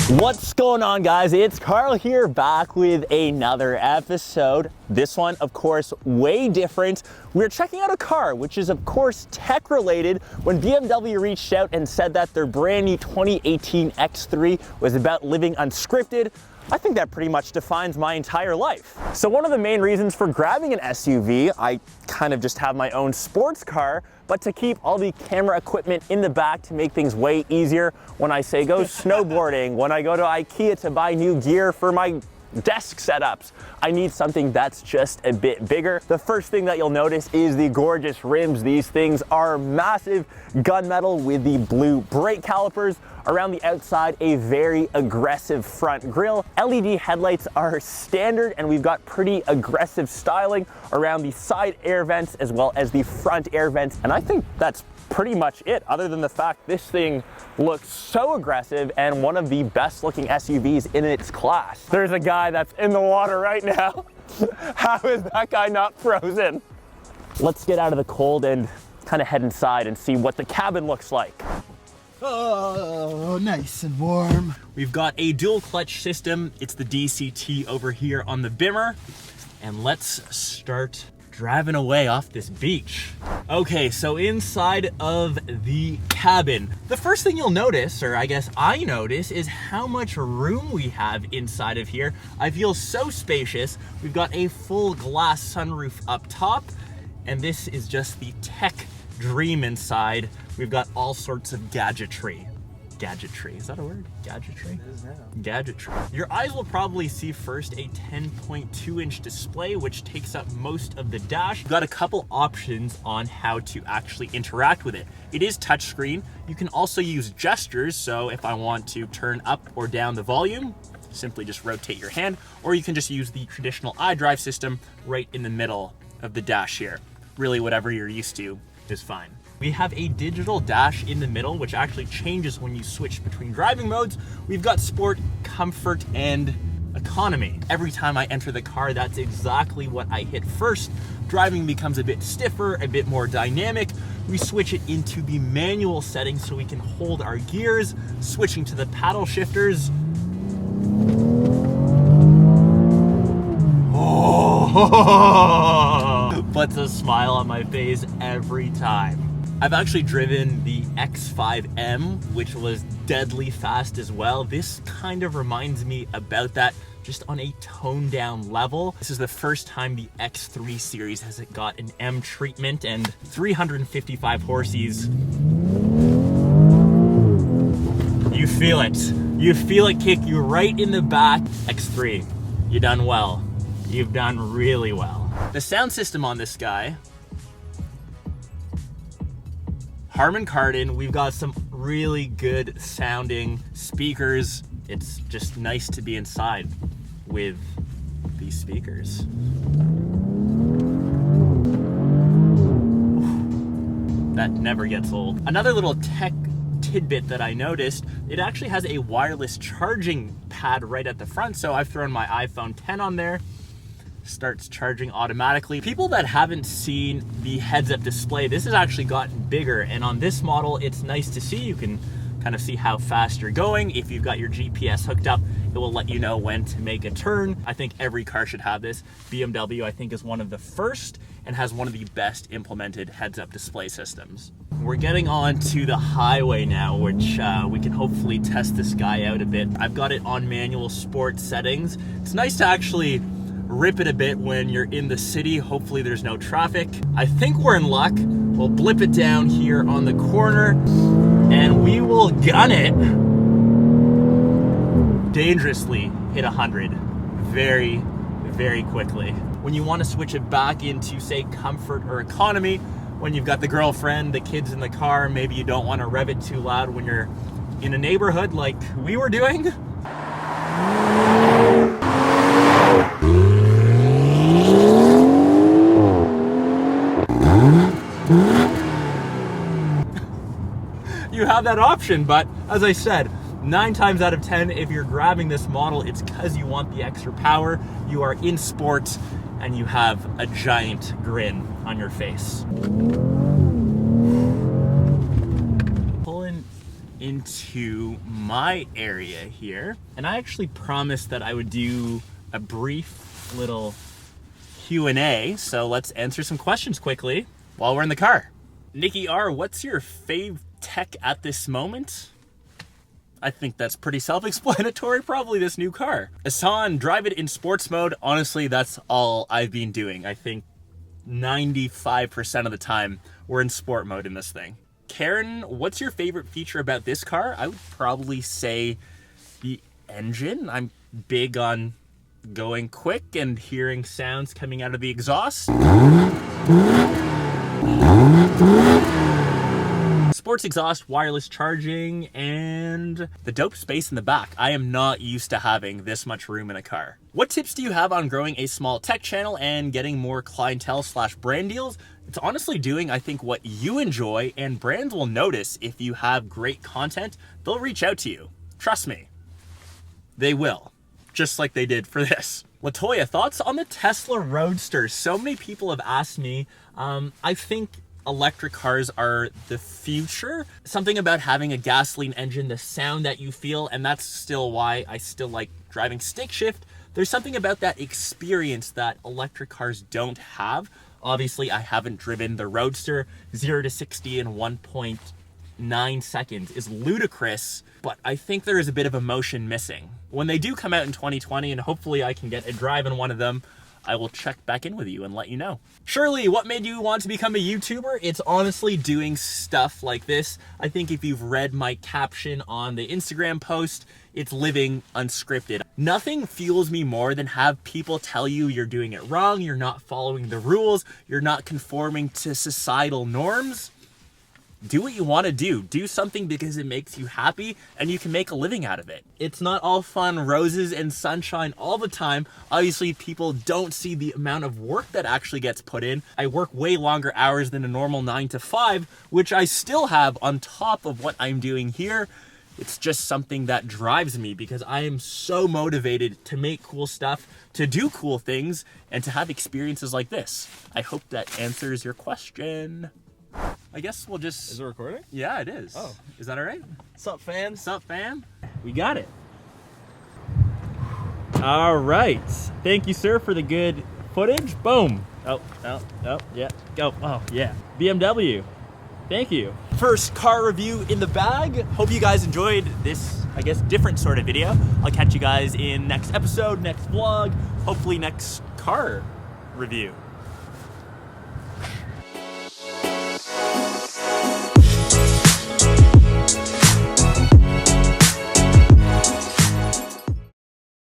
What's going on, guys? It's Karl here, back with another episode. This one, of course, way different. We're checking out a car, which is, of course, tech related. When BMW reached out and said that their brand new 2018 X3 was about living unscripted, I think that pretty much defines my entire life. So one of the main reasons for grabbing an SUV, I kind of just have my own sports car, but to keep all the camera equipment in the back to make things way easier when I say go snowboarding, when I go to IKEA to buy new gear for my desk setups, I need something that's just a bit bigger. The first thing that you'll notice is the gorgeous rims. These things are massive gunmetal with the blue brake calipers. Around the outside, a very aggressive front grille. LED headlights are standard, and we've got pretty aggressive styling around the side air vents as well as the front air vents. And I think that's pretty much it, other than the fact this thing looks so aggressive and one of the best looking SUVs in its class. There's a guy that's in the water right now. How is that guy not frozen? Let's get out of the cold and kind of head inside and see what the cabin looks like. Oh, nice and warm. We've got a dual clutch system. It's the DCT over here on the Bimmer. And let's start driving away off this beach. Okay, so inside of the cabin, the first thing you'll notice, or I guess I notice, is how much room we have inside of here. I feel so spacious. We've got a full glass sunroof up top, and this is just the tech dream inside. We've got all sorts of gadgetry. Gadgetry, is that a word? Gadgetry? It is now. Gadgetry. Your eyes will probably see first a 10.2-inch display, which takes up most of the dash. You've got a couple options on how to actually interact with it. It is touchscreen. You can also use gestures, so if I want to turn up or down the volume, simply just rotate your hand, or you can just use the traditional iDrive system right in the middle of the dash here. Really, whatever you're used to is fine. We have a digital dash in the middle, which actually changes when you switch between driving modes. We've got sport, comfort, and economy. Every time I enter the car, that's exactly what I hit first. Driving becomes a bit stiffer, a bit more dynamic. We switch it into the manual setting so we can hold our gears, switching to the paddle shifters. Oh, puts a smile on my face every time. I've actually driven the X5M, which was deadly fast as well. This kind of reminds me about that, just on a toned down level. This is the first time the X3 series has got an M treatment and 355 horses. You feel it. You feel it kick you right in the back. X3, you done well. You've done really well. The sound system on this guy, Harman Kardon. We've got some really good sounding speakers. It's just nice to be inside with these speakers. That never gets old. Another little tech tidbit that I noticed, it actually has a wireless charging pad right at the front. So I've thrown my iPhone 10 on there. Starts charging automatically. People that haven't seen the heads-up display, this has actually gotten bigger, and on this model it's nice to see. You can kind of see how fast you're going. If you've got your GPS hooked up, it will let you know when to make a turn. I think every car should have this. BMW, I think, is one of the first and has one of the best implemented heads-up display systems. We're getting on to the highway now, which we can hopefully test this guy out a bit. I've got it on manual sport settings. It's nice to actually rip it a bit when you're in the city. Hopefully there's no traffic. I think we're in luck. We'll blip it down here on the corner and we will gun it. Dangerously hit 100 very, very quickly. When you want to switch it back into, say, comfort or economy, when you've got the girlfriend, the kids in the car, maybe you don't want to rev it too loud when you're in a neighborhood like we were doing. You have that option, but as I said, 9 times out of 10, if you're grabbing this model, it's because you want the extra power. You are in sport and you have a giant grin on your face. Pulling into my area here. And I actually promised that I would do a brief little Q&A, so let's answer some questions quickly while we're in the car. Nikki R, what's your fave tech at this moment? I think that's pretty self-explanatory, probably this new car. Asan, drive it in sports mode. Honestly, that's all I've been doing. I think 95% of the time we're in sport mode in this thing. Karen, what's your favorite feature about this car? I would probably say the engine. I'm big on going quick and hearing sounds coming out of the exhaust. Sports exhaust, wireless charging, and the dope space in the back. I am not used to having this much room in a car. What tips do you have on growing a small tech channel and getting more clientele / brand deals? It's honestly doing, I think, what you enjoy, and brands will notice if you have great content. They'll reach out to you. Trust me, they will, just like they did for this. Latoya, thoughts on the Tesla Roadster? So many people have asked me. I think electric cars are the future. Something about having a gasoline engine, the sound that you feel, and that's still why I still like driving stick shift. There's something about that experience that electric cars don't have. Obviously, I haven't driven the Roadster. 0 to 60 in 1.9 seconds is ludicrous, but I think there is a bit of emotion missing. When they do come out in 2020, and hopefully I can get a drive in one of them, I will check back in with you and let you know. Shirley, what made you want to become a YouTuber? It's honestly doing stuff like this. I think if you've read my caption on the Instagram post, it's living unscripted. Nothing fuels me more than have people tell you you're doing it wrong, you're not following the rules, you're not conforming to societal norms. Do what you want to do. Do something because it makes you happy and you can make a living out of it. It's not all fun, roses and sunshine all the time. Obviously, people don't see the amount of work that actually gets put in. I work way longer hours than a normal 9 to 5, which I still have on top of what I'm doing here. It's just something that drives me because I am so motivated to make cool stuff, to do cool things, and to have experiences like this. I hope that answers your question. I guess we'll just... Is it recording? Yeah, it is. Oh. Is that all right? What's up, fam? What's up, fam? We got it. All right. Thank you, sir, for the good footage. Boom. Oh, yeah. Go. Oh, yeah. BMW. Thank you. First car review in the bag. Hope you guys enjoyed this, I guess, different sort of video. I'll catch you guys in next episode, next vlog, hopefully next car review.